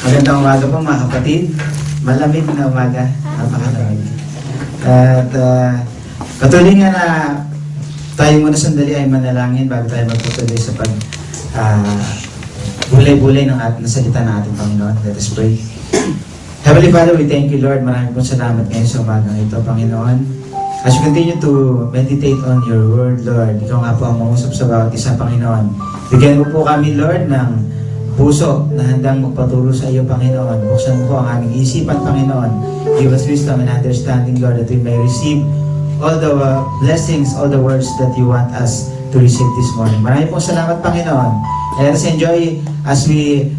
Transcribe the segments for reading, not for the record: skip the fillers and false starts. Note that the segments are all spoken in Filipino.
Magandang umaga po mga kapatid. Malamig na umaga. Napakalamig. At patuloy nga na tayo muna sandali ay manalangin bago tayo magputuloy sa pag bulay-bulay ng salita ng ating Panginoon. Let us pray. Heavenly Father, we thank you, Lord. Maraming po salamat ngayon sa umagang ito, Panginoon. As you continue to meditate on your word, Lord, ikaw nga po ang mangusap sa bawat isa, Panginoon. Bigyan mo po kami, Lord, ng puso na handang magpaturo sa iyo, Panginoon. Buksan mo po ang aming isipan, Panginoon. Give us wisdom and understanding, Lord, that we may receive all the blessings, all the words that you want us to receive this morning. Maraming po salamat, Panginoon. And let us enjoy as we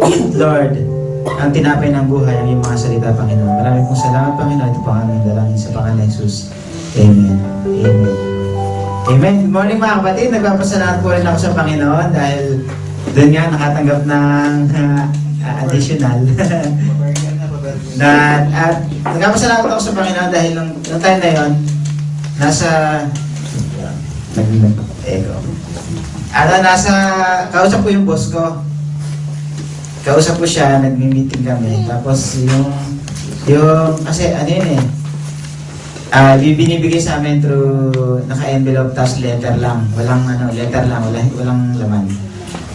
eat, Lord, ang tinapay ng buhay, ang iyong mga salita, Panginoon. Maraming po salamat, Panginoon. Ito po ang aming dalangin sa pangalan ni Jesus. Amen. Amen. Amen. Good morning, mga kapatid. Nagpapasalamat po rin ako sa Panginoon dahil doon nga nakatanggap ng additional. At nagpapasalamat ako sa Panginoon dahil nung time na yon, nasa kausap ko yung boss ko. Kausap ko siya, nagmi-meeting kami. Tapos yung kasi ano yun binibigay sa amin through naka-envelope, tapos letter lang. Letter lang, walang laman.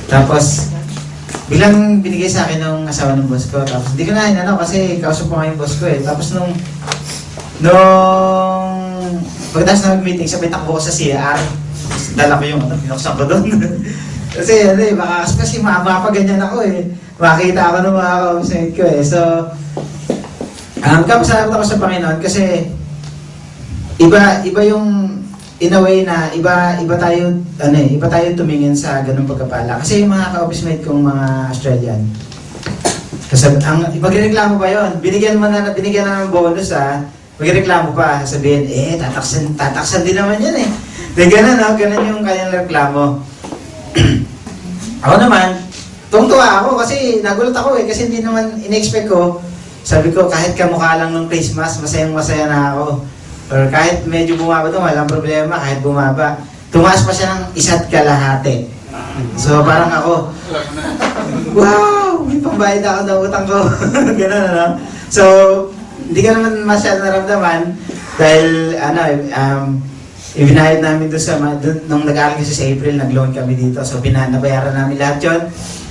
Tapos, biglang binigay sa akin ng asawa ng boss ko. Tapos, hindi ko na kasi kausap ko nga yung boss ko eh. Tapos nung pagkatapos na mag-meeting, sabay takbo ko sa CR. Dala ko yung pinuksan ko doon. Kasi baka kasi mapaganyan ako eh. Makita ako ng mga ka-office ko eh. So, kapasalamat ako sa Panginoon kasi iba yung in a way na iba tayo tumingin sa ganung pagkapala. Kasi yung mga ka-office mate kong mga Australian, kasi magreklamo pa yon. Binigyan na ng bonus magreklamo pa, sabihin tataksan din naman yan eh. Ganun yung kanyang reklamo. Ako naman, tungtuwa ako kasi nagulat ako eh, kasi hindi naman in-expect ko. Sabi ko, kahit kamukha lang ng Christmas, masayang-masaya na ako. Or kahit medyo bumaba ito, walang problema, kahit bumaba. Tumaas pa siya ng 1.5. So parang ako, wow, may pambayad ako ng utang ko. Ganun, So, hindi ka naman masyadong naramdaman dahil, ibinayad namin nung nag-aaral kasi sa April, nag-loan kami dito. So, nabayaran namin lahat yun.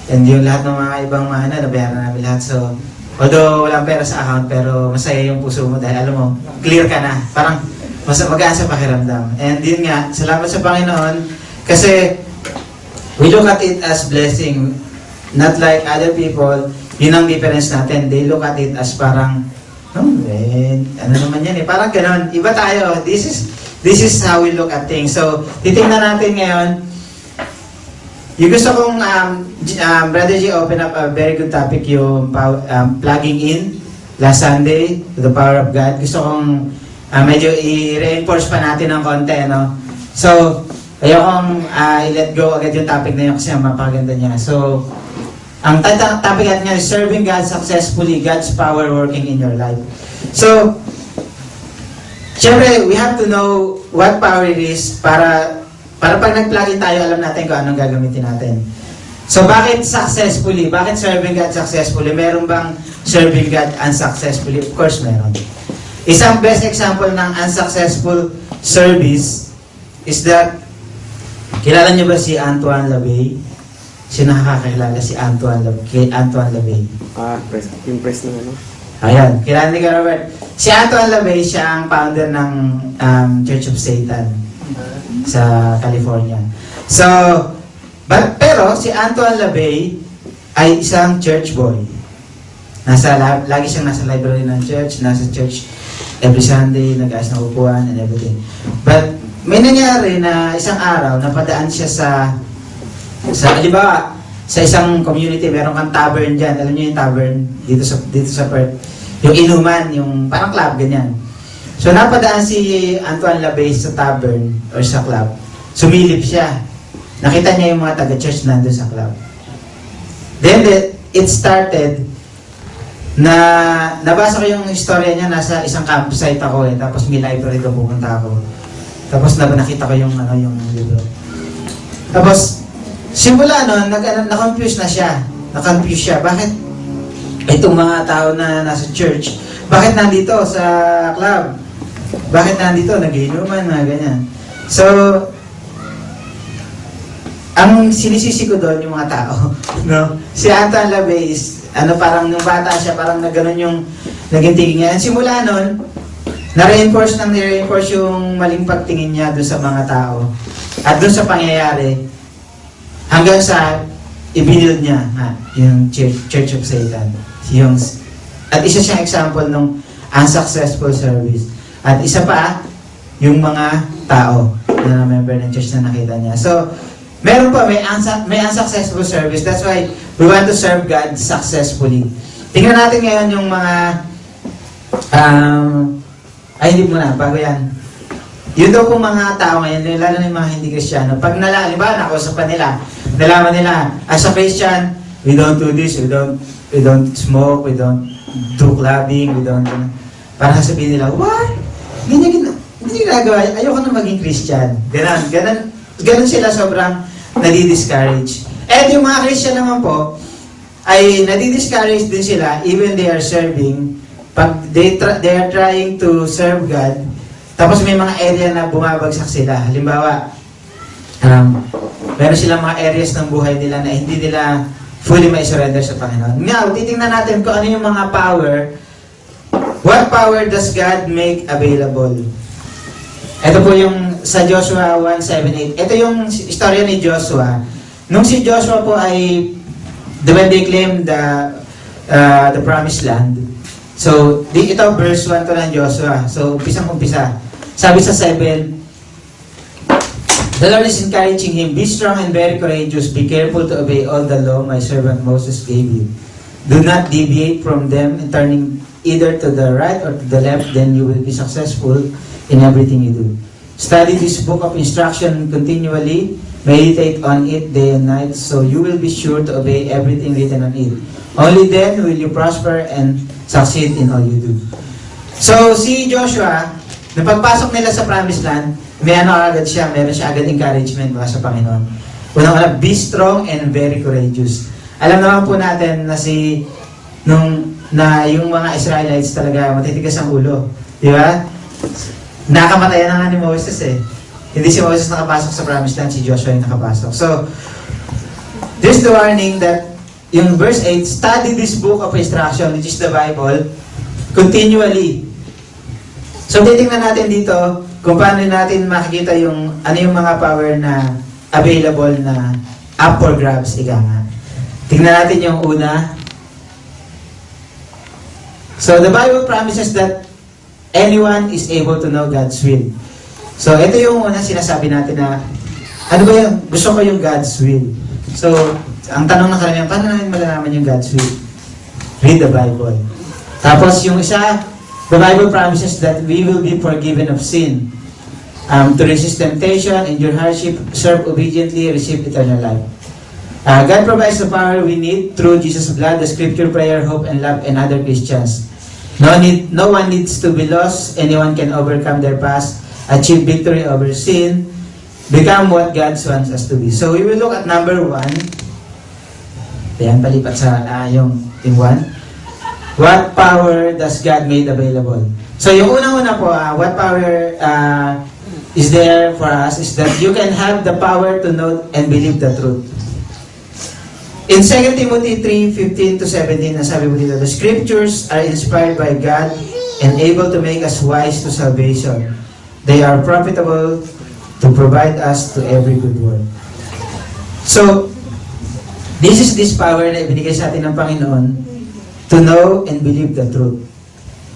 And yung lahat ng mga ibang nabayaran namin lahat. So, although walang pera sa account, pero masaya yung puso mo dahil alam mo, clear ka na. Parang magaan sa pakiramdam. And yun nga, salamat sa Panginoon kasi we look at it as blessing. Not like other people, yun ang difference natin. They look at it as parang, ano naman yan eh. Parang ganon. Iba tayo. This is how we look at things. So, titingnan natin ngayon. Yung gusto kong, Brother G open up a very good topic, yung plugging in last Sunday to the power of God. Gusto kong medyo i-reinforce pa natin ng konti, no? So, ayokong i-let go agad yung topic na yun kasi mapaganda niya. So, ang topic natin niya is serving God successfully, God's power working in your life. So, syempre, we have to know what power it is para pag nag-plug in tayo, alam natin kung anong gagamitin natin. So, bakit successfully? Bakit serving God successfully? Meron bang serving God unsuccessfully? Of course, meron. Isang best example ng unsuccessful service is that, kilala niyo ba si Antoine LaVey? Sino nakakakilala si Antoine LaVey? Yung press na Ayan, kilala ni Robert. Si Antoine LaVey, siya ang founder ng Church of Satan sa California. So, pero si Antoine LaVey ay isang church boy. Lagi siyang nasa library ng church, nasa church every Sunday, nag-aas na upuan and everything. But may nangyari na isang araw, napadaan siya halimbawa, sa isang community, meron kang tavern dyan. Alam niyo yung tavern dito sa Perth. Yung inuman, yung parang club, ganyan. So, napadaan si Antoine LaVey sa tavern or sa club. Sumilip siya. Nakita niya yung mga taga-church nandun sa club. Then, it started na nabasa ko yung istorya niya, nasa isang campsite ako eh. Tapos may library doon pupunta ako. Tapos nakita ko yung libro. Tapos, simula nun, na-confuse na siya. Na-confuse siya. Bakit itong mga tao na nasa church, bakit nandito sa club? Bakit nandito? Nagiinuman na ganyan. So, ang sinisisi ko doon yung mga tao, no? Si Anton LaVey is, parang nung bata siya, parang nagganon yung naging tingin niya. And simula nun, na-reinforce yung maling pagtingin niya doon sa mga tao. At doon sa pangyayari, hanggang sa i-build niya, yung Church of Satan. At isa siyang example ng unsuccessful service. At isa pa, yung mga tao na member ng church na nakita niya. So, meron pa, may unsuccessful service. That's why we want to serve God successfully. Tingnan natin ngayon yung mga, hindi muna, bago yan. Yun daw kung mga tao ngayon, lalo na yung mga hindi Kristiyano, pag nakausapan nila, nalaman nila, as a Christian, we don't do this, we don't smoke, we don't do clubbing, we don't, parang sabihin nila, what? Hindi ginagawa, ayoko na maging Christian. Ganon sila sobrang nadi-discourage. At yung mga Christian naman po, ay nadi-discourage din sila, even they are serving, pag they are trying to serve God, tapos may mga area na bumabagsak sila. Halimbawa, meron silang mga areas ng buhay nila na hindi nila fully mai-surrender sa Panginoon. Now, titingnan natin kung ano yung mga power. What power does God make available? Ito po yung sa Joshua 1:7-8. Ito yung istorya ni Joshua. Nung si Joshua po ay when they claimed the promised land. So, ito verse 1 to ng Joshua. So, umpisa. Sabi sa 7, the Lord is encouraging him, be strong and very courageous. Be careful to obey all the law my servant Moses gave you. Do not deviate from them and turning either to the right or to the left, then you will be successful in everything you do. Study this book of instruction continually. Meditate on it day and night, so you will be sure to obey everything written on it. Only then will you prosper and succeed in all you do. So, si Joshua, na pagpasok nila sa Promised Land, meron siya agad encouragement mula sa Panginoon. Unang-una, be strong and very courageous. Alam naman po natin na yung mga Israelites talaga matitigas ang ulo. Di ba? Nakamatayan na nga ni Moses eh. Hindi si Moses nakapasok sa Promised Land, si Joshua yung nakapasok. So, there's the warning that yung verse 8, study this book of instruction, which is the Bible, continually. So, titingnan natin dito kung paano natin makikita ano yung mga power na available na up for grabs, ika nga. Tingnan natin yung una. So, the Bible promises that anyone is able to know God's will. So, ito yung una sinasabi natin na, ano ba yung, gusto ko yung God's will. So, ang tanong ng karamihan, paano namin malalaman yung God's will? Read the Bible. Tapos, yung isa, the Bible promises that we will be forgiven of sin. To resist temptation, endure hardship, serve obediently, receive eternal life. God provides the power we need through Jesus' blood, the scripture, prayer, hope, and love, and other Christians. No one needs to be lost. Anyone can overcome their past, achieve victory over sin, become what God wants us to be. So we will look at number 1. Ayan, palipat sa yung 1. What power does God made available? So yung unang-una po, what power is there for us is that you can have the power to know and believe the truth. In 2 Timothy 3:15-17, nasabi mo dito, the scriptures are inspired by God and able to make us wise to salvation. They are profitable to provide us to every good work. So, this power na ibinigay sa atin ng Panginoon to know and believe the truth.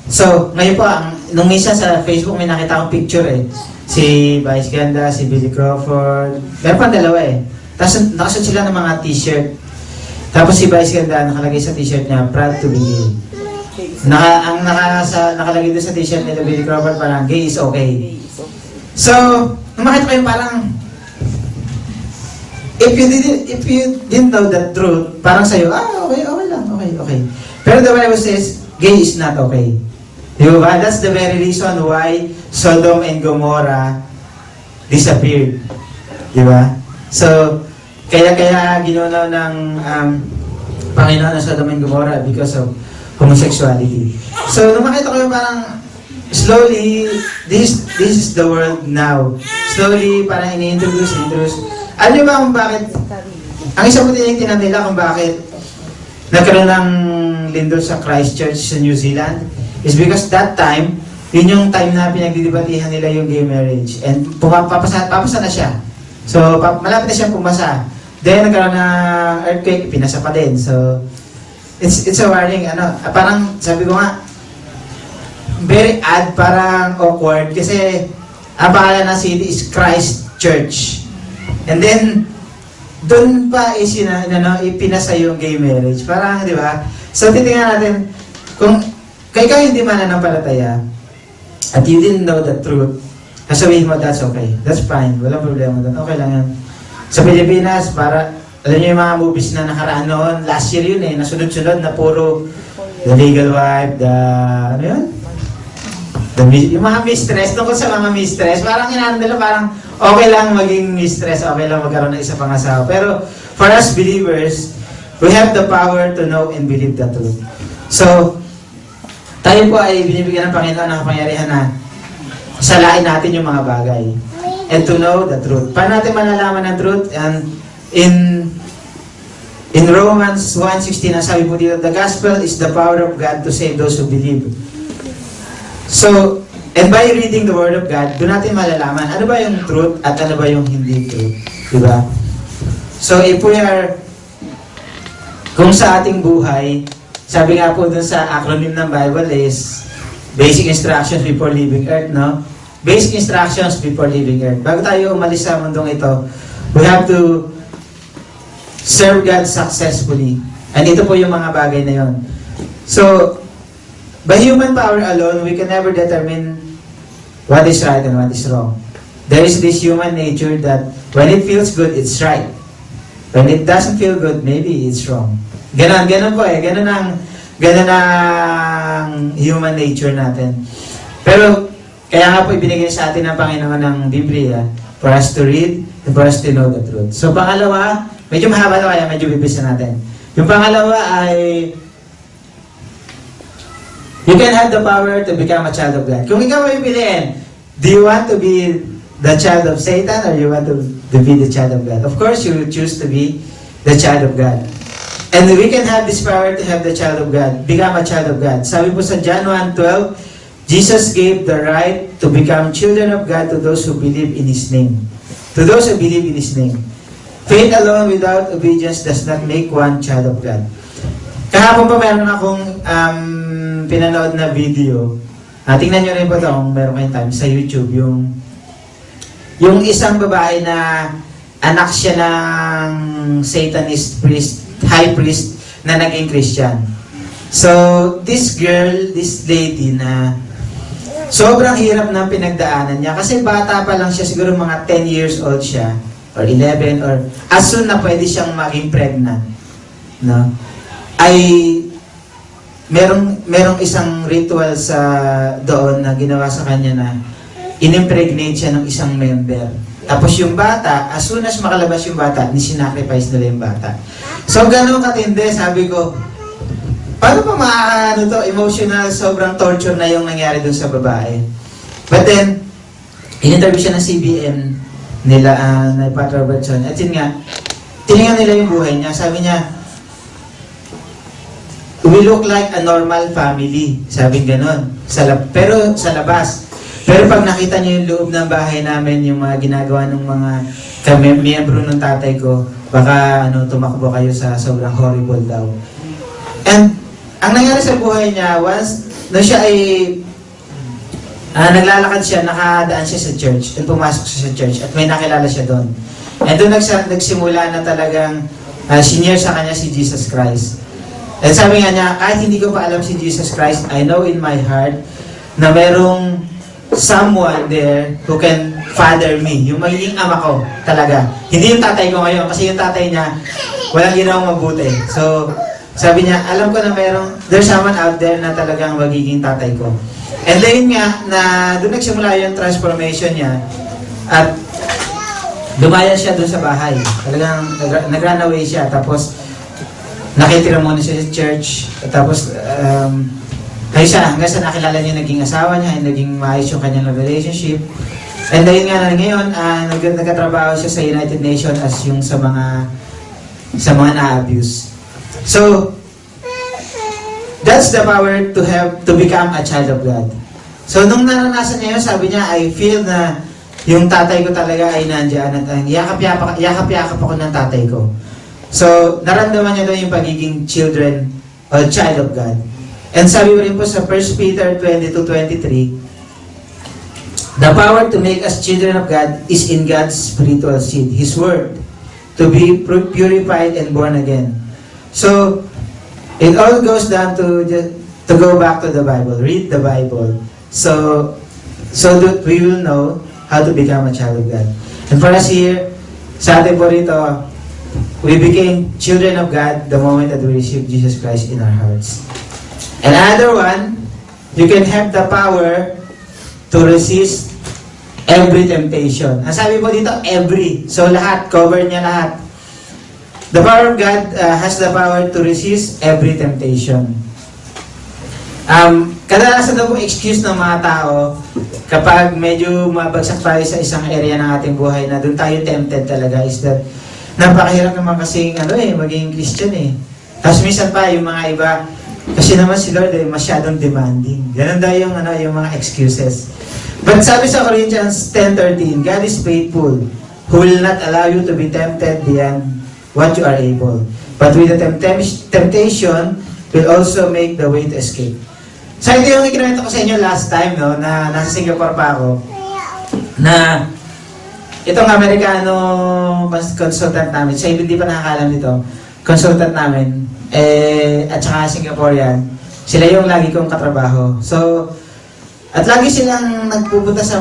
So, ngayon po, nung minsan sa Facebook may nakita akong picture si Vice Ganda, si Billy Crawford, meron pa dalawa Tapos nakasuot sila ng mga t-shirt. Tapos si Vice Ganda, nakalagay sa t-shirt niya, proud to be gay. Nakalagay doon sa t-shirt nila Billy Crawford, parang gay is okay. So, nung makita ko yung parang, if you didn't know the truth, parang sa'yo, okay lang, okay. Pero the Bible says, gay is not okay. Diba? That's the very reason why Sodom and Gomorrah disappeared. Diba? So, kaya ginunaw ng Panginoon ng Sodom and Gomorrah because of homosexuality. So, nung makita ko yung parang slowly, this is the world now. Slowly, parang ini-introduce. Alam niyo ba kung bakit? Ang isa po tinitingnan nila kung bakit nagkaroon ng lindol sa Christchurch sa New Zealand is because that time, yun yung time na pinagdidibatihan nila yung gay marriage. And papasa na siya. So, malapit na siyang pumasa. Then, nagkaroon ng earthquake, pinasa pa din. So, it's a warning. Parang, sabi ko nga, very odd, parang awkward. Kasi, ang pangalan ng city is Christchurch. And then, doon pa ipinasa yung gay marriage. Parang, di ba? So, titingnan natin, kung kayo hindi mananampalataya, at you didn't know the truth, sasabihin mo, that's okay. That's fine. Walang problema doon. Okay lang yan. Sa Pilipinas, alam niyo yung mga movies na nakaraan noon, last year yun nasunod-sunod na puro The Legal Wife, yung mga mistress, tungkol sa mga mistress, parang inaano nila, parang okay lang maging mistress, okay lang magkaroon ng isa pang asawa. Pero for us believers, we have the power to know and believe the truth. So, tayo po ay binibigyan ng Panginoon ng kapangyarihan na salain natin yung mga bagay and to know the truth. Paano natin malalaman ang truth? And in Romans 1:16, ang sabi po dito, the gospel is the power of God to save those who believe. So, and by reading the Word of God, doon natin malalaman ano ba yung truth at ano ba yung hindi truth. Diba? So, if we are, kung sa ating buhay, sabi nga po dun sa acronym ng Bible is Basic Instructions Before Leaving Earth, no? Basic Instructions Before Leaving Earth. Bago tayo umalis sa mundong ito, we have to serve God successfully. And ito po yung mga bagay na yon. So, by human power alone, we can never determine what is right and what is wrong. There is this human nature that when it feels good, it's right. When it doesn't feel good, maybe it's wrong. Ganon po ganon ang human nature natin. Pero, kaya nga po ibinigay sa atin ng Panginoon ng Biblia for us to read and for us to know the truth. So, pangalawa, medyo mahaba na kaya medyo bibisa natin. Yung pangalawa ay you can have the power to become a child of God. Kung ikaw ay piliin, do you want to be the child of Satan or you want to be the child of God? Of course, you will choose to be the child of God. And we can have this power to have the child of God, become a child of God. Sabi po sa John 1:12, Jesus gave the right to become children of God to those who believe in His name. To those who believe in His name. Faith alone without obedience does not make one child of God. Kahapon pa meron akong pinanood na video. Tingnan nyo rin po ito kung meron kayong time sa YouTube. Yung isang babae na anak siya ng Satanist priest, high priest na naging Christian. So, this lady na sobrang hirap ng pinagdaanan niya kasi bata pa lang siya, siguro mga 10 years old siya or 11 or as soon na pwede siyang maging pregnant. No? Ay merong isang ritual sa doon na ginawa sa kanya na inimpregnate siya ng isang member. Tapos yung bata, as soon as makalabas yung bata, nisinacrifice nila yung bata. So, ganun katindi, sabi ko, paano pa maano to, emotional, sobrang torture na yung nangyari dun sa babae. But then, in-interview siya ng CBN nila, na Pat Robertson. At yun nga, tinignan nila yung buhay niya. Sabi niya, we look like a normal family. Sabi ganon. Pero sa labas. Pero pag nakita niyo yung loob ng bahay namin, yung mga ginagawa ng mga miyembro ng tatay ko, baka tumakbo kayo sa sobrang horrible daw. And ang nangyari sa buhay niya, once na siya ay naglalakad siya, nakadaan siya sa church, and pumasok siya sa church, at may nakilala siya doon. And doon nagsimula na talagang senior sa kanya si Jesus Christ. And sabi nga niya, kahit hindi ko pa alam si Jesus Christ, I know in my heart na merong someone there who can father me. Yung magiging ama ko talaga. Hindi yung tatay ko ngayon, kasi yung tatay niya, walang ginawang mabuti. So, sabi niya, alam ko na there's someone out there na talagang magiging tatay ko. And then nga, na doon nagsimula yung transformation niya. At lumaya siya doon sa bahay. Talagang nag-run away siya. Tapos, nakitira muna siya sa church. Tapos, ayun siya, hanggang sa nakilala niya naging asawa niya, naging maayos yung kanyang relationship. And ayun nga na ngayon, nagkatrabaho siya sa United Nations as yung sa mga na-abuse. So, that's the power to become a child of God. So, nung naranasan niya yun, sabi niya, I feel na yung tatay ko talaga ay nandiyan at yakap-yakap ako ng tatay ko. So, naramdaman niya doon yung pagiging children or child of God. And sabi mo rin po sa 1 Peter 22:23, the power to make us children of God is in God's spiritual seed, His Word, to be purified and born again. So, it all goes down to go back to the Bible, read the Bible, so that we will know how to become a child of God. And for us here, sa atin po rito, we became children of God the moment that we received Jesus Christ in our hearts. And another one, you can have the power to resist every temptation. Ang sabi po dito, every. So lahat, cover niya lahat. The power of God has the power to resist every temptation. Kadalasan daw po excuse ng mga tao kapag medyo mabagsak tayo sa isang area ng ating buhay na doon tayo tempted talaga is that napakahirap naman kasing maging Christian eh. Tapos minsan pa yung mga iba, kasi naman si Lord masyadong demanding. Ganun daw yung mga excuses. But sabi sa Corinthians 10:13, God is faithful, who will not allow you to be tempted beyond what you are able. But with the temptation, will also make the way to escape. So ito yung ikinwento ko sa inyo last time, no, na nasa Singapore pa ako, na itong Amerikano consultant namin, siya hindi pa nakakalam nito, consultant namin, at saka Singaporean, sila yung lagi kong katrabaho. So, at lagi silang nagpupunta sa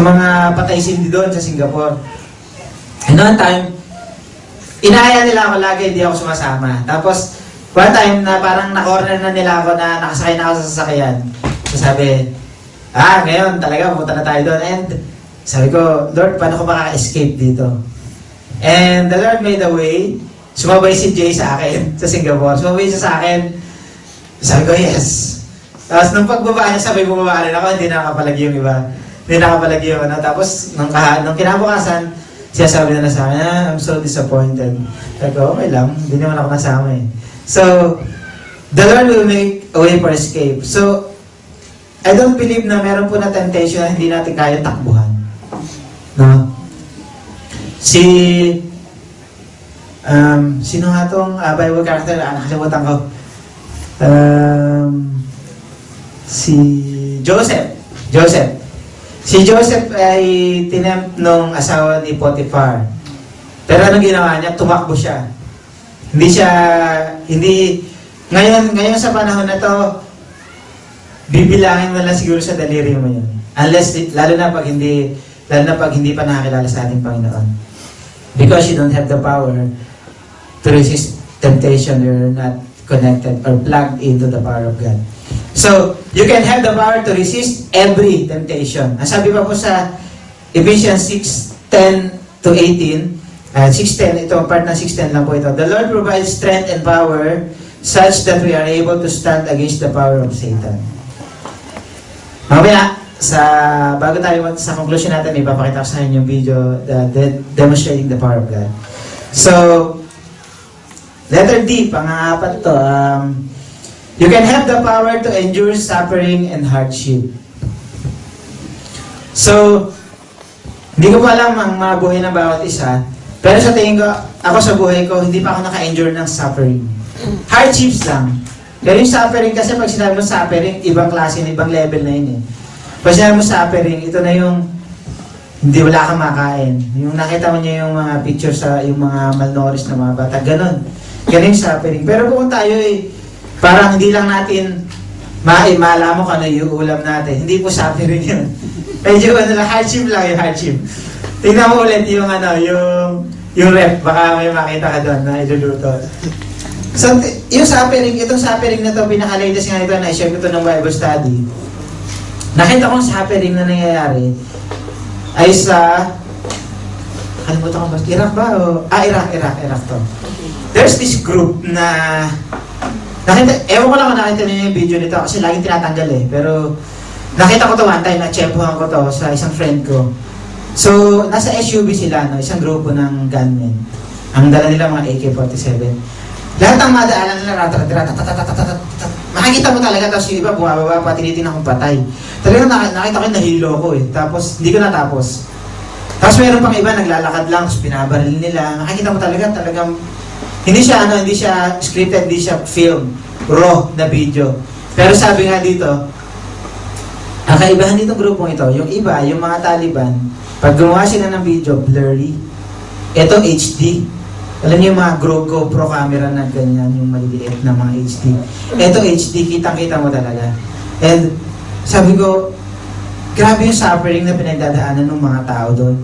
mga patay sindi doon sa Singapore. And one time, inaaya nila ako lagi, hindi ako sumasama. Tapos, one time na parang na-corner na nila ako na nakasakay na ako sa sasakyan. So sabi, ngayon talaga pupunta na tayo doon. And sabi ko, Lord, paano ko makaka-escape dito? And the Lord made a way. Sumabay si Jay sa akin sa Singapore. Sumabay siya sa akin. Sabi ko, yes. Tapos nung pagbaba niya, sabi bumaba rin ako, hindi nakakapalag yung iba. Hindi nakakapalag yung Tapos nung kinabukasan, siya sabi na sa akin, I'm so disappointed. Sabi ko, okay lang, hindi naman ako nasama eh. So, the Lord will make a way for escape. So, I don't believe na meron po na temptation na hindi natin kaya takbuhan. No? Sino nga itong Bible character? Nakalimutan ko. Si Joseph. Si Joseph ay tinempt nung asawa ni Potiphar. Pero anong ginawa niya? Tumakbo siya. Ngayon sa panahon na to, bibilangin mo lang siguro sa daliri mo yun. Unless, lalo na pag hindi pa nakakilala sa ating Panginoon. Because you don't have the power to resist temptation, you're not connected or plugged into the power of God. So, you can have the power to resist every temptation. Ang sabi pa po sa Ephesians 6:10-18, 6:10, ito, part ng 6:10 lang po ito. The Lord provides strength and power such that we are able to stand against the power of Satan. Mamaya, bago tayo sa conclusion natin, ipapakita ko sa inyo yung video demonstrating the power of God. So, letter D, pang-apat to. You can have the power to endure suffering and hardship. So, hindi ko pa alam ang mga buhay ng bawat isa, pero sa tingin ko, ako sa buhay ko, hindi pa ako naka-endure ng suffering. Hardships lang. Pero yung suffering, kasi pag sinabi mo suffering, ibang klase, ibang level na yun eh. Pag sinabi mo suffering, ito na yung hindi wala kang makain. Yung nakita mo niya yung mga pictures sa yung mga malnourished na mga bata, ganun. Ganun yung suffering. Pero kung tayo parang hindi lang natin maala mo kung ano yung ulam natin. Hindi po suffering yun. Medyo hardship lang yung hardship. Tingnan mo ulit yung yung rep, baka may makita ka doon na iluluto. So, yung suffering, itong suffering na to, pinaka-latest nga ito, na-share ko ito ng Bible study. Nakita kong suffering na nangyayari. ay sa, kalimutan ko ba? Iraq ba? Iraq to. There's this group na, ewan ko lang kung nakita niyo yung video nito kasi laging tinatanggal eh. Pero, nakita ko to one time, na-chepuhan ko to sa isang friend ko. So, nasa SUV sila, no? Isang grupo ng gunmen. Ang dala nila mga AK-47. Lahat ng madaanan nila, makikita mo talaga, tapos yung iba bumababa pa, tinitingnan kong patay. Talagang nakita ko yung nahilo ko eh. Tapos, hindi ko natapos. Tapos meron pang iba, naglalakad lang, tapos binabaril nila. Makikita mo talagang, hindi siya scripted, hindi siya film, raw na video. Pero sabi nga dito, ang kaibahan ditong grupong ito, yung iba, yung mga Taliban, pag gumawa sila ng video, blurry. Ito, HD. Alam niyo yung mga GoPro camera na ganyan, yung maliliit na mga HD. Ito, HD, kitang-kita mo talaga. And sabi ko, grabe yung suffering na pinagdadaanan ng mga tao doon.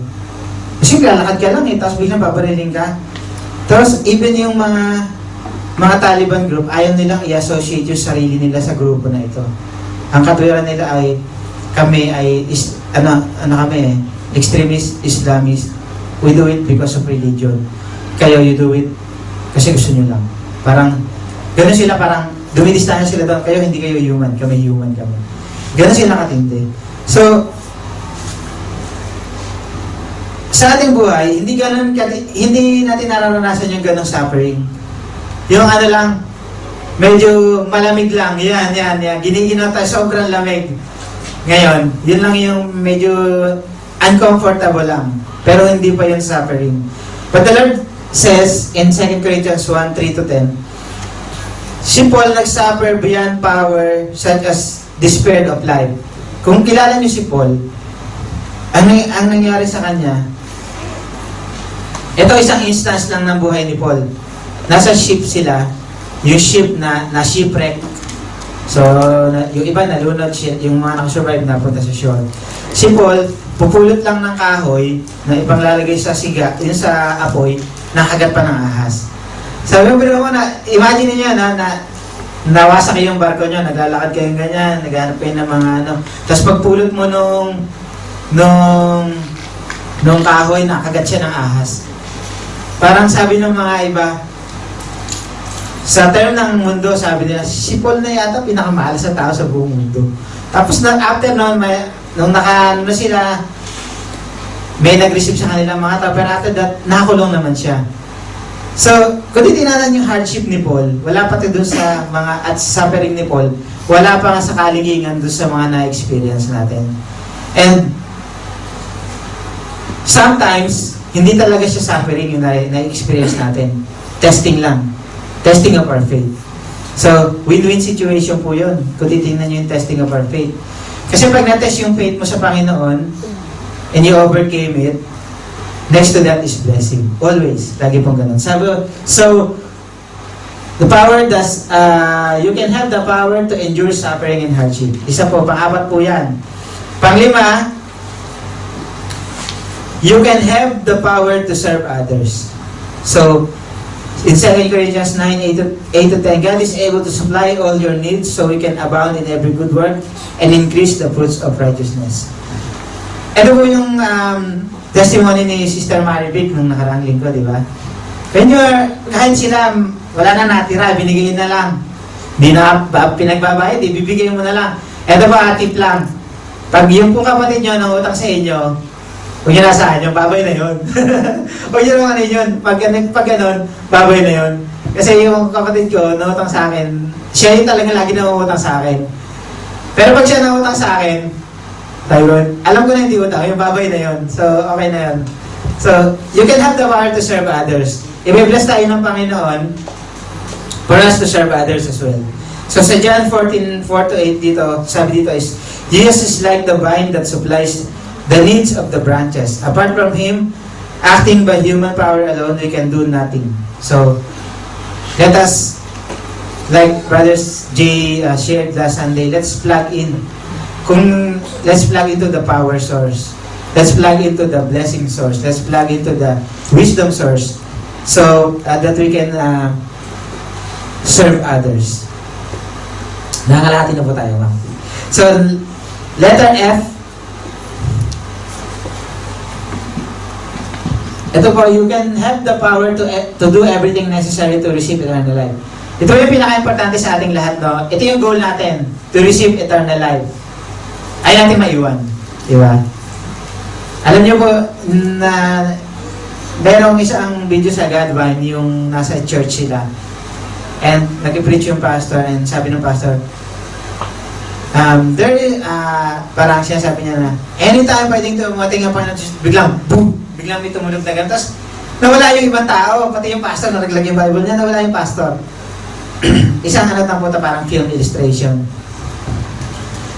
Kasi lalakad ka lang eh, tapos biglang babariling ka. Tapos even yung mga Taliban group, ayaw nilang i-associate yung sarili nila sa grupo na ito. Ang katwiran nila ay, kami ay, extremist, Islamist. We do it because of religion. Kayo, you do it kasi gusto nyo lang. Parang, gano'n sila parang, dumidistansya sila doon, kayo hindi kayo human, kami human kami. Gano'n sila katindi. So, sa ating buhay, hindi natin nararanasan yung gano'ng suffering. Yung ano lang, medyo malamig lang, yan. Giniginaw tayo, sobrang lamig. Ngayon, yun lang yung medyo uncomfortable lang. Pero hindi pa yung suffering. But the Lord says in 2 Corinthians 1, 3-10, si Paul nag-suffer beyond power such as despair of life. Kung kilala niyo si Paul, ang nangyari sa kanya, ito isang instance lang ng buhay ni Paul. Nasa ship sila, yung ship na shipwreck. So, yung iba nalunod, yung mga nakasurvive na punta sa shore. Si Paul, pupulot lang ng kahoy na ipanglalagay sa siga, yun sa apoy, nakagat pa ng ahas. Sabi mo, imagine niyo na nawasak yung barko nyo, naglalakad kayong ganyan, naghanap kayo ng mga Tapos pagpulot mo nung kahoy, nakagat siya ng ahas. Parang sabi ng mga iba, sa term ng mundo, sabi nila, si Paul na yata pinakamaalas na tao sa buong mundo. Tapos after noon, nung sila, may nag-receive sa kanila mga tao, pero after that, nakulong naman siya. So, kung titinanan yung hardship ni Paul, wala pati doon sa mga, at suffering ni Paul, wala pa nga sa kaligingan doon sa mga na-experience natin. And, sometimes, hindi talaga siya suffering yung na-experience natin. Testing lang. Testing of our faith. So, win-win situation po yun. Kung titingnan nyo yung testing of our faith. Kasi pag na-test yung faith mo sa Panginoon, and you overcame it, next to that is blessing. Always. Lagi pong ganun. So, the power you can have the power to endure suffering and hardship. Isa po, pang-apat po yan. Pang-lima, you can have the power to serve others. So, in 2 Corinthians 9, 8-10, God is able to supply all your needs so we can abound in every good work and increase the fruits of righteousness. Ito po yung testimony ni Sister Marivic nung nakaraang linggo, di ba? Kahit sila, wala na natira, binigay na lang. Di na pinagbabayad, ibibigay mo na lang. Ito ba, tip lang. Pag yung pong kapatid nyo nang utang sa inyo, huwag nyo nasaan yung babay na yun. Huwag nyo naman yun. Pag ganun, babay na yun. Kasi yung kapatid ko, nautang sa akin, siya yung talagang lagi nautang sa akin. Pero pag siya nautang sa akin, alam ko na hindi utang, yung babay na yun. So, okay na yun. So, you can have the power to serve others. I-bless tayo ng Panginoon for us to serve others as well. So, sa John 14, 4-8 dito, sabi dito is, Jesus is like the vine that supplies the needs of the branches. Apart from Him, acting by human power alone, we can do nothing. So, let us, like Brother Jay shared last Sunday, let's plug in. Let's plug into the power source. Let's plug into the blessing source. Let's plug into the wisdom source. So, that we can serve others. Nakakalahati na po tayo, ma'am. So, letter F, Ito po, you can have the power to do everything necessary to receive eternal life. Ito yung pinaka-importante sa ating lahat, no? Ito yung goal natin, to receive eternal life. Ay natin maiwan. Di ba? Alam niyo po, na merong isang video sa Godvine, yung nasa church sila. And nag-preach yung pastor, and sabi ng pastor, parang siya sabi niya na, anytime pwedeng tumating ang Panginoon, biglang, boom! Biglang may tumulog na ganun. Tapos, nawala yung ibang tao, pati yung pastor, nalaglag yung Bible niya, nawala yung pastor. Isang ng puta, parang film illustration.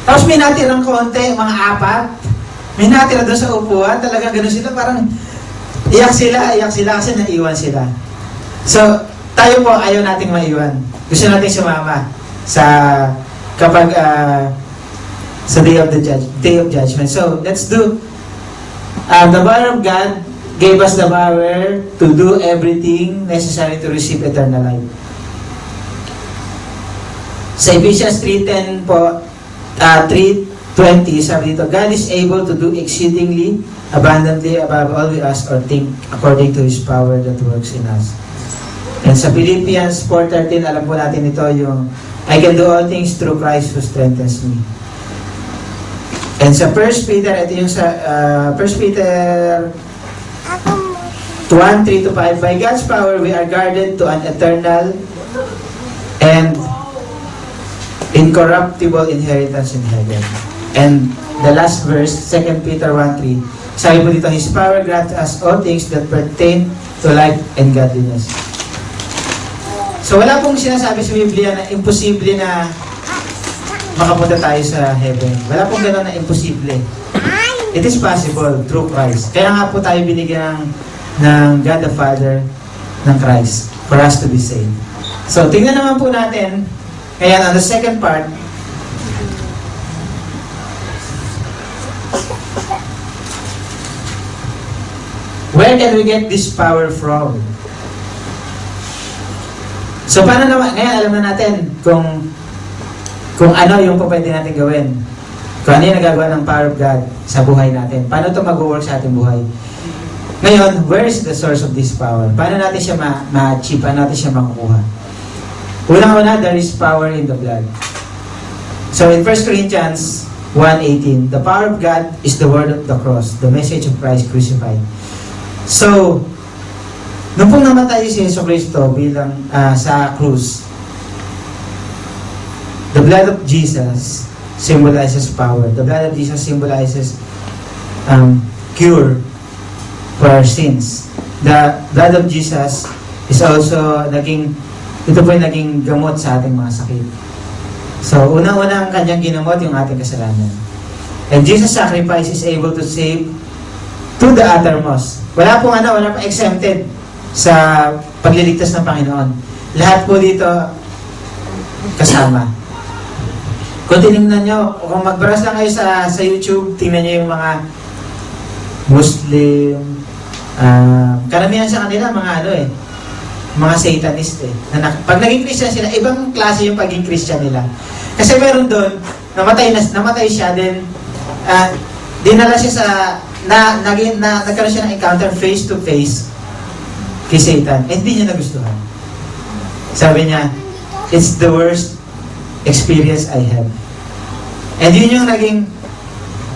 Tapos may natirang konti, mga apat. May natira doon sa upuan, talagang gano'n sila, parang iyak sila kasi naiwan sila. So, tayo po, ayaw nating maiwan. Gusto nating sumama kapag sa day of judgment. So, let's do the power of God gave us the power to do everything necessary to receive eternal life. Sa Ephesians 3:10 po, 3:20, sabi dito, God is able to do exceedingly abundantly above all we ask or think according to His power that works in us. And sa Philippians 4:13, alam po natin ito yung I can do all things through Christ who strengthens me. And sa 1 Peter, ito yung sa 1 Peter 1:3-5, by God's power we are guarded to an eternal and incorruptible inheritance in heaven. And the last verse, 2 Peter 1:3, sabi po dito, His power grants us all things that pertain to life and godliness. So wala pong sinasabi sa Biblia na imposible na makapunta tayo sa heaven. Wala pong gano'n na imposible. It is possible through Christ. Kaya nga po tayo binigyan ng God the Father ng Christ for us to be saved. So tingnan naman po natin. Kaya on the second part, where can we get this power from? So paano naman, ngayon alam na natin kung ano yung pwede natin gawin. Kung ano yung nagagawa ng power of God sa buhay natin. Paano ito mag-work sa ating buhay? Ngayon, where is the source of this power? Paano natin siya ma-achieve? Paano natin siya makukuha? Unang-una, there is power in the blood. So in 1 Corinthians 1:18, the power of God is the word of the cross, the message of Christ crucified. So, nung pong namatay si Yesu Cristo bilang sa krus, the blood of Jesus symbolizes power. The blood of Jesus symbolizes cure for our sins. The blood of Jesus is also ito po yung naging gamot sa ating mga sakit. So, unang-una ang kanyang ginamot yung ating kasalanan. And Jesus' sacrifice is able to save to the uttermost. Wala pong exempted sa pagliligtas ng Panginoon. Lahat po dito kasama. Kung tinignan nyo, kung mag-browse lang kayo sa YouTube, tingnan nyo yung mga Muslim, karamihan sa kanila, mga Satanist pag naging Christian sila, ibang klase yung pagiging Christian nila. Kasi meron doon, namatay siya, then dinala siya sa, nagkaroon siya ng encounter face to face kay Satan. Hindi niya nagustuhan. Sabi niya, it's the worst experience I have. And yun yung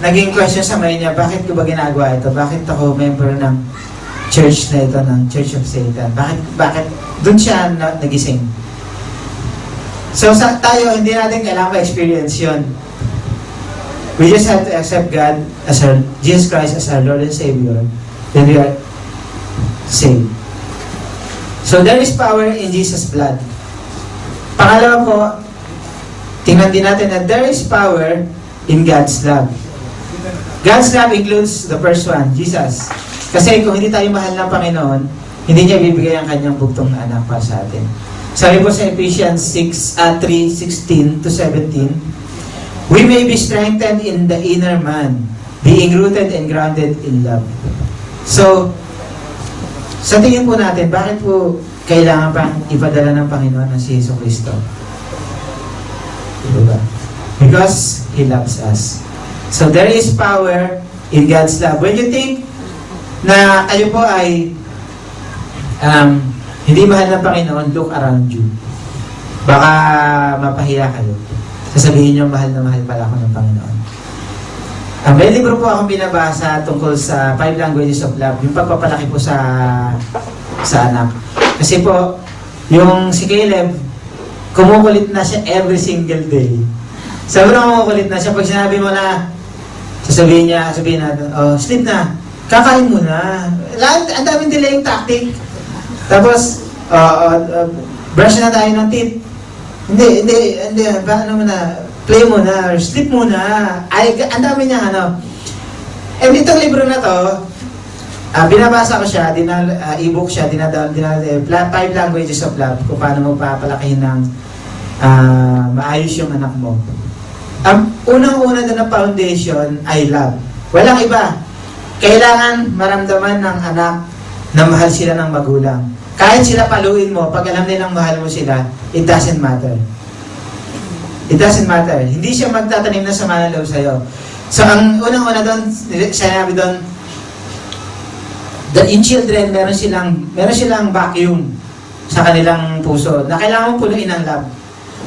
naging question sa mind niya, bakit ko ba ginagawa ito? Bakit ako member ng church na ito, ng Church of Satan? Bakit? Doon siya nagising. So tayo, hindi natin kailangan ma-experience yun. We just have to accept God as Jesus Christ as our Lord and Savior. Then we are saved. So there is power in Jesus' blood. Pangalawa po, tingnan din natin na there is power in God's love. God's love includes the first one, Jesus. Kasi kung hindi tayo mahal ng Panginoon, hindi niya bibigay ang kanyang bugtong na anak para sa atin. Sabi po sa Ephesians 3:16-17, we may be strengthened in the inner man, being rooted and grounded in love. So, sa tingin po natin, bakit po kailangan pang ipadala ng Panginoon na si Yesu Cristo? Diba? Because He loves us. So there is power in God's love. When you think na kayo po ay hindi mahal ng Panginoon, look around you. Baka mapahiya kayo. Sasabihin nyo, mahal na mahal pala ako ng Panginoon. May libro po akong binabasa tungkol sa 5 languages of love, yung pagpapalaki po sa anak. Kasi po, yung si Caleb, kumukulit na siya every single day. Sobrang kumukulit na siya. Pag sinabi mo na, sasabihin natin, oh, sleep na, kakain mo na. Ang daming delaying tactic. Tapos, brush na tayo ng teeth. Hindi, paano mo na, play mo na, or sleep mo na. Ay, ang dami niya, itong libro na to, binabasa ko siya, ebook siya, 5 languages of love, kung paano mo papalakihin ng maayos yung anak mo. Ang unang-una doon na foundation ay love. Walang iba. Kailangan maramdaman ng anak na mahal sila ng magulang. Kahit sila paluin mo, pag alam nilang mahal mo sila, it doesn't matter. It doesn't matter. Hindi siya magtatanim na sama ng loob sa'yo. So, ang unang-una doon, sinabi doon, in children, meron silang vacuum sa kanilang puso na kailangan mong punuin ng love.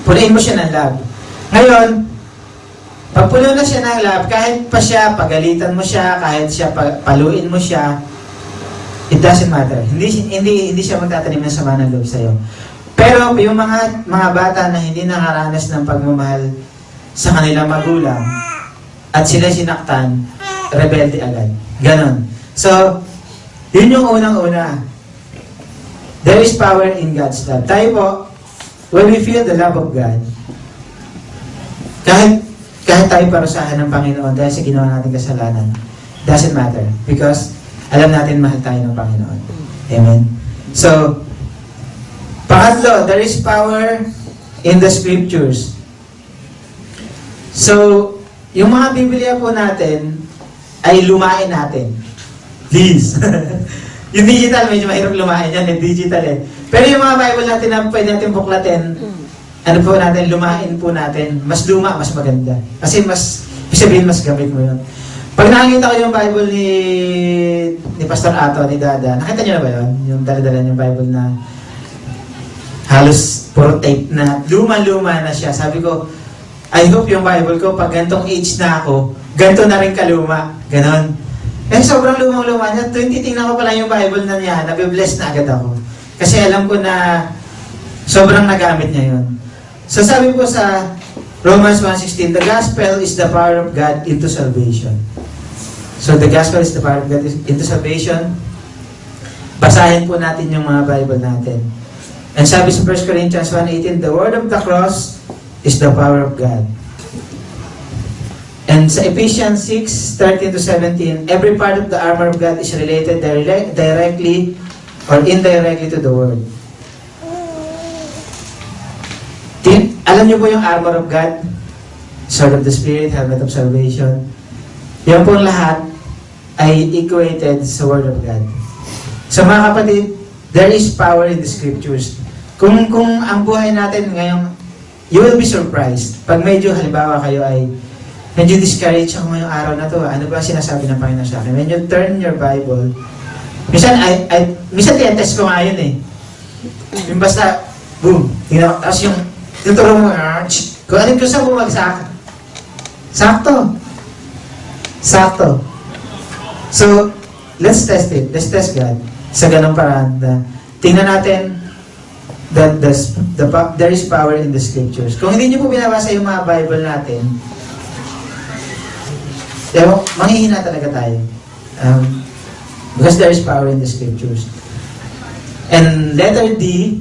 Punuin mo siya ng love. Ngayon, pag puno na siya ng love, kahit pa siya, pagalitan mo siya, kahit siya, paluin mo siya, it doesn't matter. Hindi siya magtatanim ng sama ng loob sa'yo. Pero yung mga bata na hindi nakaranas ng pagmamahal sa kanilang magulang at sila sinaktan, rebelde agad. Ganon. So, yun yung unang-una. There is power in God's love. Tayo po, when we feel the love of God, kahit tayo parusahan ng Panginoon dahil sa ginawa natin kasalanan, doesn't matter. Because alam natin mahal tayo ng Panginoon. Amen? So, pangatlo, there is power in the scriptures. So, yung mga Biblia po natin, ay lumain natin. Please. Yung digital, medyo mahirap lumain yan, yung digital eh. Pero yung mga Bible natin na pwede natin buklatin, ano po natin, lumain po natin. Mas luma, mas maganda. Kasi sabihin, mas gamit mo yun. Pag nakikita ko yung Bible ni Pastor Ato, ni Dada, nakita niyo na ba yun? Yung dala-dala yung Bible na halos puro tape na, luma-luma na siya. Sabi ko, I hope yung Bible ko, pag gantong age na ako, ganto na rin kaluma. Ganon. Eh, sobrang lumang-luma niya. Tuwing titingnan ko pala yung Bible na niya, nabibless na agad ako. Kasi alam ko na sobrang nagamit niya yun. So sabi po sa Romans 1:16, the gospel is the power of God into salvation. So the gospel is the power of God into salvation. Basahin po natin yung mga Bible natin. And sabi sa 1 Corinthians 1:18, the word of the cross is the power of God. And sa Ephesians 6:13-17, every part of the armor of God is related directly or indirectly to the word. Alam niyo po yung armor of God? Sword of the Spirit, helmet of salvation. Yan pong lahat ay equated sa Word of God. So mga kapatid, there is power in the Scriptures. Kung ang buhay natin ngayon, you will be surprised. Pag medyo halimbawa kayo ay medyo discouraged ako ngayong araw na to, ano ba sinasabi ng Panginoon sa akin? When you turn your Bible, minsan test ko nga yun eh. Yung basta, boom, tapos yung tuturo mo, kung anong gusto mo bumagsak, sakto. So, let's test it. Let's test God sa ganong paraan. Tingnan natin that there is power in the Scriptures. Kung hindi nyo po binabasa yung mga Bible natin, manghihina talaga tayo. Because there is power in the Scriptures. And letter D,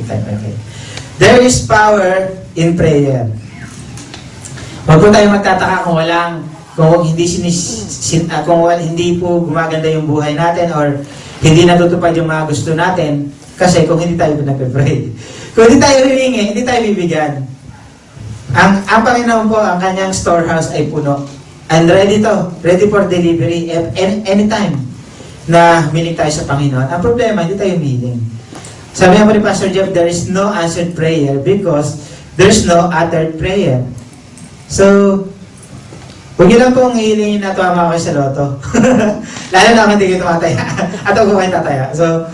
okay. There is power in prayer. Huwag po tayo magtataka kung hindi po gumaganda yung buhay natin or hindi natutupad yung mga gusto natin kasi kung hindi tayo nagpe-pray. Kung hindi tayo hihingi, hindi tayo bibigyan. Ang Panginoon po, ang kanyang storehouse ay puno. And ready for delivery anytime na humiling tayo sa Panginoon. Ang problema, hindi tayo humiling. Sabi nga po ni Pastor Jeff, there is no answered prayer because there is no uttered prayer. So, Huwag niyo lang pong hihilingin na tumama kayo sa loto. Lalo na kung hindi kayo tumataya. At huwag kayo tataya. So,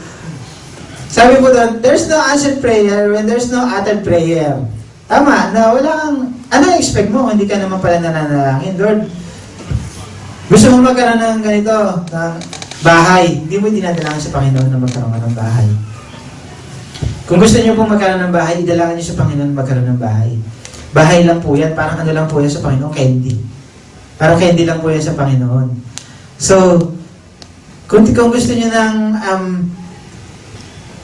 sabi po doon, there's no answered prayer when there's no uttered prayer. Tama, na wala kang, ano expect mo kung hindi ka naman pala nananalangin? Lord, gusto mo magkaroon ng ganito, ng bahay. Hindi mo dinadalangin sa Panginoon na magkaroon ka ng bahay. Kung gusto niyo pong magkaroon ng bahay, idalangin niyo sa Panginoon magkaroon ng bahay. Bahay lang po yan, parang ano lang po yan sa Panginoon, candy. Parang candy lang po yan sa Panginoon. So, kung gusto niyo ng,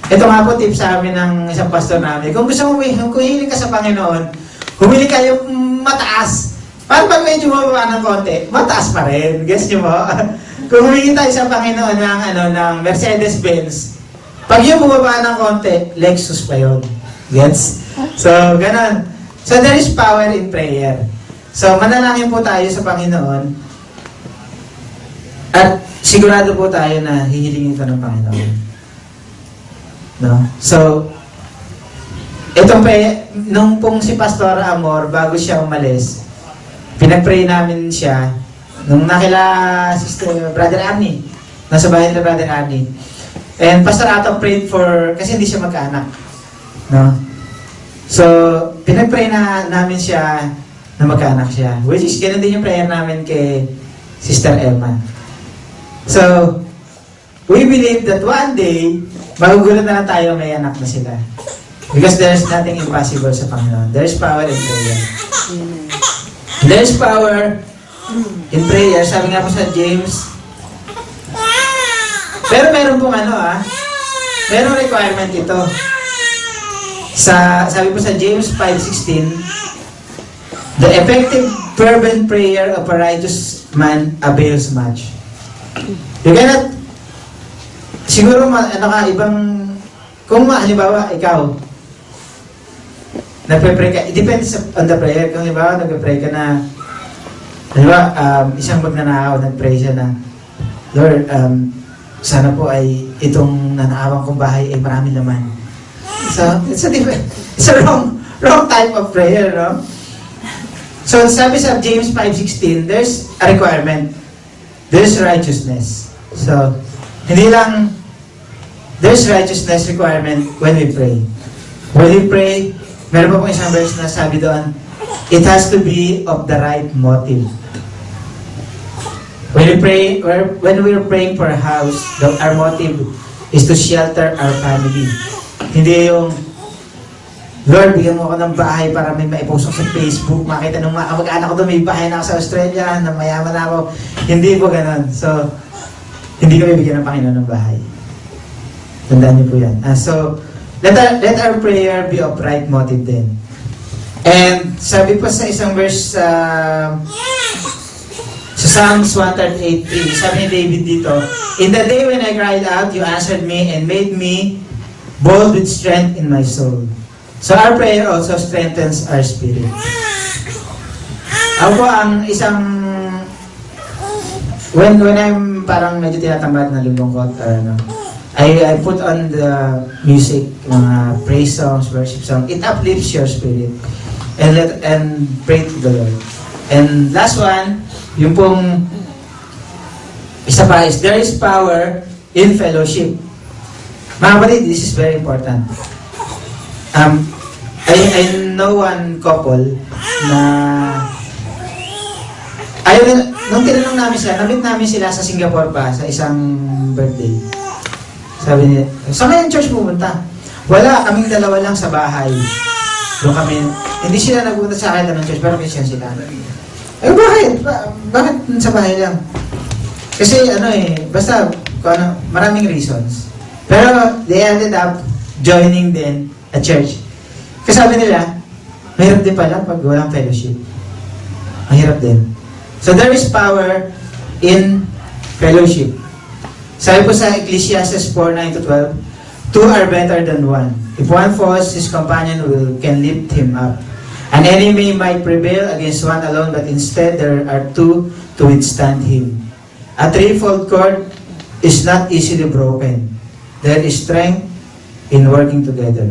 ito nga po tip sa amin ng isang pastor namin, kung gusto mo, kung hiling ka sa Panginoon, humili kayo mataas. Parang pag medyo mababa ng konti, mataas pa rin. Guess niyo mo? Kung humingi tayo sa Panginoon ng Mercedes-Benz, pag yung bumaba ng konti, Lexus pa yun. Gets? So, ganun. So, there is power in prayer. So, manalangin po tayo sa Panginoon at sigurado po tayo na hihilingin ito ng Panginoon. No? So, nung pong si Pastor Amor, bago siya umalis, pinag-pray namin siya nung nakila Sister Brother Arnie. Nasa bahay nila Brother Arnie. And Pastor Ato prayed for, kasi hindi siya magkaanak. No? So, pinag-pray na namin siya na magkaanak siya. Which is, ganun din yung prayer namin kay Sister Emma. So, we believe that one day, magugulat na lang tayo may anak na sila. Because there's nothing impossible sa Panginoon. There's power in prayer. There's power in prayer. Sabi nga po sa James, pero meron pong merong requirement ito. Sabi po sa James 5:16, the effective fervent prayer of a righteous man avails much. You cannot, siguro kung halimbawa ikaw, nagpe-pray ka, it depends on the prayer. Kung halimbawa nagpe-pray ka na, isang magnanakaw, nag-pray siya na, Lord, sana po ay itong nanakawang kong bahay ay marami laman. So, it's a wrong type of prayer, no? So, sabi sa James 5:16, there's a requirement. There's righteousness. So, hindi lang, there's righteousness requirement when we pray. When we pray, meron pa pong isang verse na sabi doon, it has to be of the right motive. When we're praying for a house, our motive is to shelter our family. Hindi yung, Lord, bigyan mo ako ng bahay para may maiposok sa Facebook, makita ng mga kamag-anak ko doon, may bahay na ako sa Australia, na mayaman na ako. Hindi po ganun. So, hindi kami bigyan ng Panginoon ng bahay. Tandaan niyo po yan. So, let our prayer be of right motive then. And sabi po sa isang verse sa Psalms 138:3, sabi ni David dito, in the day when I cried out, you answered me and made me bold with strength in my soul. So our prayer also strengthens our spirit. Ako ang isang, when I'm parang medyo tinatamad na lumungkot, I put on the music, mga praise songs, worship songs. It uplifts your spirit. And pray to the Lord. And last one, yung pong isa pa is, there is power in fellowship. Mga kapatid, this is very important. I know one couple na nung tinanong namin sila, na-meet namin sila sa Singapore pa, sa isang birthday. Sabi niya, saan kayo yung church pumunta? Wala, kaming dalawa lang sa bahay. Doon kami, hindi sila nagpunta sa akin ng church, pero Christian sila. Eh, bakit? Bakit sa bahay lang? Kasi basta, maraming reasons. Pero they ended up joining din a church. Kasi sabi nila, mahirap din pala pag walang fellowship. Mahirap din. So there is power in fellowship. Sabi po sa Ecclesiastes 4:9-12, two are better than one. If one falls, his companion can lift him up. An enemy might prevail against one alone, but instead there are two to withstand him. A threefold cord is not easily broken. There is strength in working together.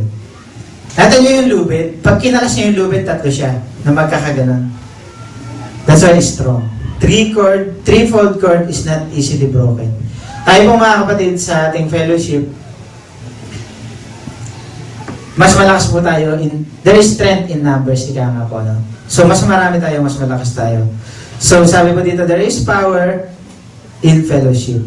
Natin nyo yung lubid. Pag kinalas nyo yung lubid, tatlo siya na magkakaganon. That's why it's strong. threefold cord is not easily broken. Tayo po mga kapatid sa ating fellowship, mas malakas po tayo there is strength in numbers, ika nga po, no? So, mas marami tayo, mas malakas tayo. So, sabi po dito, there is power in fellowship.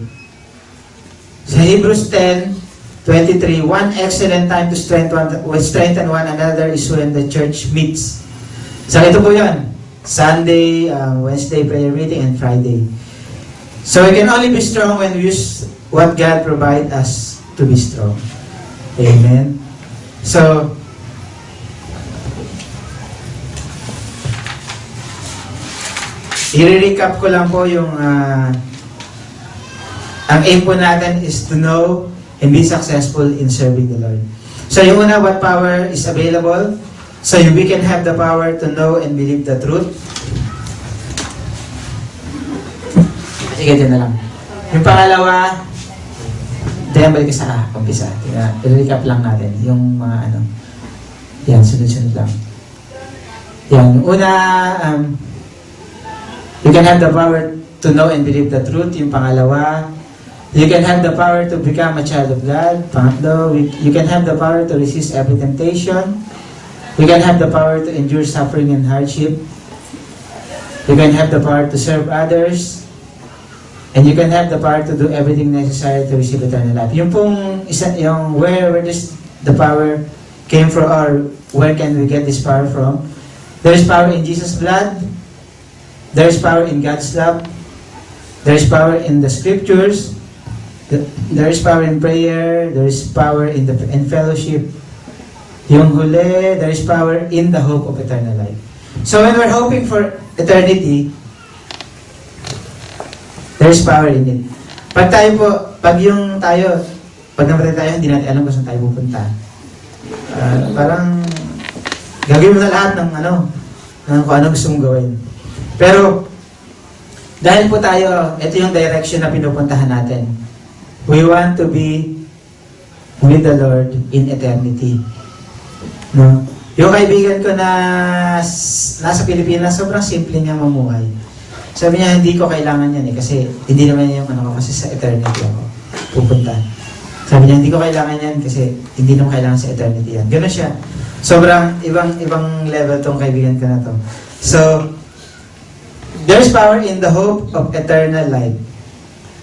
Sa Hebrews 10:23, one excellent time to strengthen one another is when the church meets. So, ito po yan. Sunday, Wednesday prayer meeting, and Friday. So, we can only be strong when we use what God provide us to be strong. Amen. So, i-recap ko lang po yung ang aim po natin is to know and be successful in serving the Lord. So, yung una, what power is available? So, we can have the power to know and believe the truth. Sige, dyan na lang. Yung pangalawa, dahil balik ka sa umpisa. I-recap lang natin yung mga ano. Yan, sunod-sunod lang. Yan, yung una, you can have the power to know and believe the truth. Yung pangalawa, you can have the power to become a child of God. Pangatlo, you can have the power to resist every temptation. You can have the power to endure suffering and hardship. You can have the power to serve others. And you can have the power to do everything necessary to receive eternal life. Yung pong isa, yung where does the power came from, or where can we get this power from? There is power in Jesus' blood. There is power in God's love. There is power in the scriptures. There is power in prayer. There is power in fellowship. Yung huli, there is power in the hope of eternal life. So when we're hoping for eternity, there is power in it. Pag namatay tayo, hindi natin alam kung saan tayo pupunta. Parang, gagawin mo na lahat ng kung ano gusto mong gawin. Pero, dahil po tayo, ito yung direction na pinupuntahan natin. We want to be with the Lord in eternity. No? Yung kaibigan ko na nasa Pilipinas, sobrang simple niya mamuhay. Sabi niya, hindi ko kailangan yan kasi hindi naman yung kasi sa eternity ako pupunta. Sabi niya, hindi ko kailangan yan kasi hindi naman kailangan sa eternity yan. Ganun siya. Sobrang ibang level tong kaibigan ko na to. So, there's power in the hope of eternal life.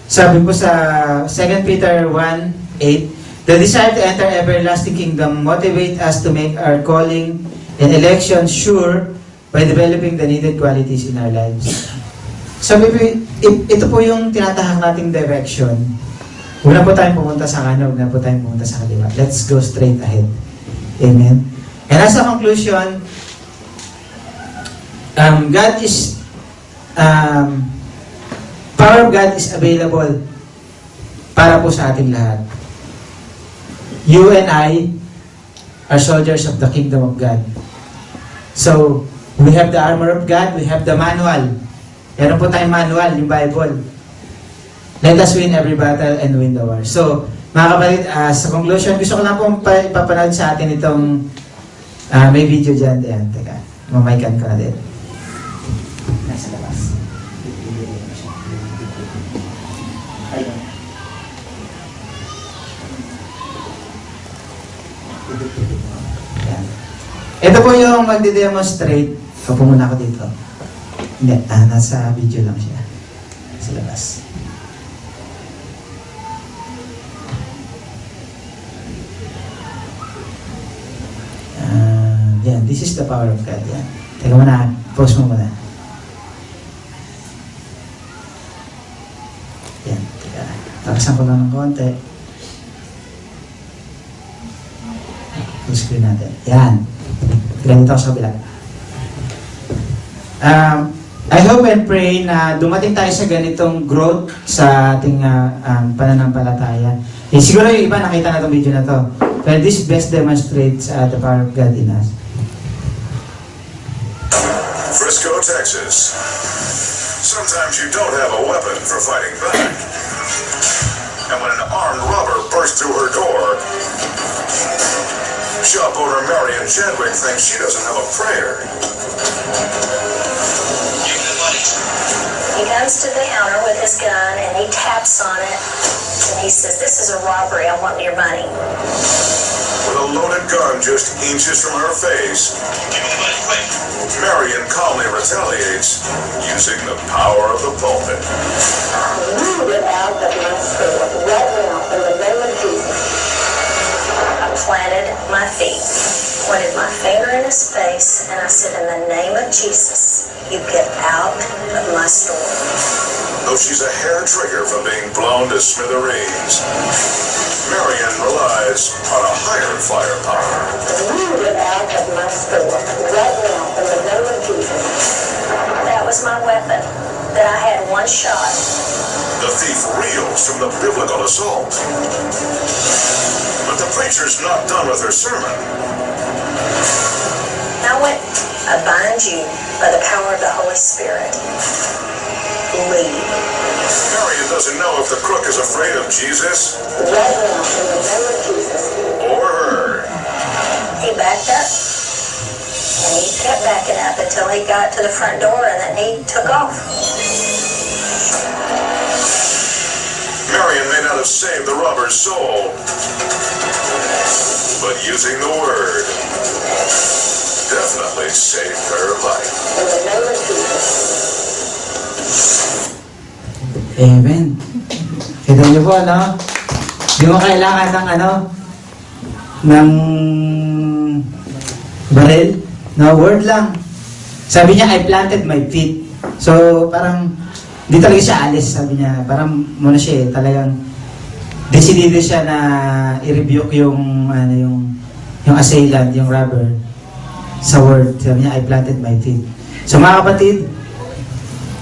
Sabi po sa 2 Peter 1:8, the desire to enter everlasting kingdom motivate us to make our calling and election sure by developing the needed qualities in our lives. So, ito po yung tinatahak nating direction. Huwag na po tayong pumunta sa kanan, huwag na po tayong pumunta sa kaliwa. Let's go straight ahead. Amen. And as a conclusion, power of God is available para po sa ating lahat. You and I are soldiers of the kingdom of God. So, we have the armor of God, we have the manual. Meron po tayong manual, yung Bible. Let us win every battle and win the war. So, mga kapatid, sa conclusion, gusto ko lang pong ipapanood sa atin itong may video dyan. Ayan, teka, mamaikan ko na din. Nasa labas. Ayun. Ayan. Ito po yung magde-demonstrate. Opo muna ako dito. Hindi, nasa video lang siya. Sa labas. Yan, this is the power of God. Yan. Teka muna, pause mo muna. Yan, teka. Takasan ko lang ng konti. Full screen natin. Yan. Ganito ako sa kabila. I hope and pray na dumating tayo sa ganitong growth sa ating pananampalataya. Siguro yung iba nakita na itong video na to. But this best demonstrates the power of God in us. Frisco, Texas. Sometimes you don't have a weapon for fighting back. And when an armed robber bursts through her door, shop owner Marion Chadwick thinks she doesn't have a prayer. He comes to the counter with his gun and he taps on it and he says, "This is a robbery. I want your money." With a loaded gun just inches from her face, Marion calmly retaliates using the power of the pulpit. Move it out of my spirit right now in the name of Jesus. I planted my feet, pointed my finger in his face, and I said, "In the name of Jesus, you get out of my store." Though she's a hair trigger from being blown to smithereens, Marion relies on a higher firepower. Move it out of my store right now in the name of Jesus. That was my weapon. That I had one shot. The thief reels from the biblical assault. But the preacher's not done with her sermon. Now what? I bind you by the power of the Holy Spirit. Leave. Marion doesn't know if the crook is afraid of Jesus Right now in the name of Jesus. or her. He backed up. And he kept backing up until he got to the front door and then he took off. Marion may not have saved the robber's soul, but using the word definitely saved her life. In the name of Jesus. Amen. Kita niyo po, ano? Di mo kailangan ng ng baril. No, word lang. Sabi niya, I planted my feet. So, parang, di talaga siya alis, sabi niya. Parang, muna siya talagang, decidido siya na i-rebuke yung assailant, yung robber, sa word. Sabi niya, I planted my feet. So, mga kapatid,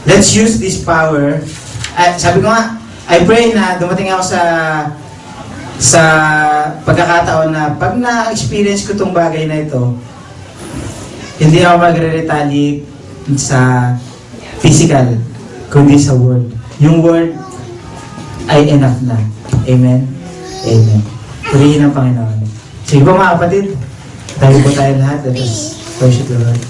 let's use this power. Sabi ko nga, I pray na dumating ako sa pagkakataon na pag na-experience ko tong bagay na ito, hindi ako magre-retaliate sa physical, kundi sa word. Yung word ay enough na. Amen? Amen. Purihin ang Panginoon. Sige po mga kapatid, tayo po tayo lahat. Let us worship the Lord.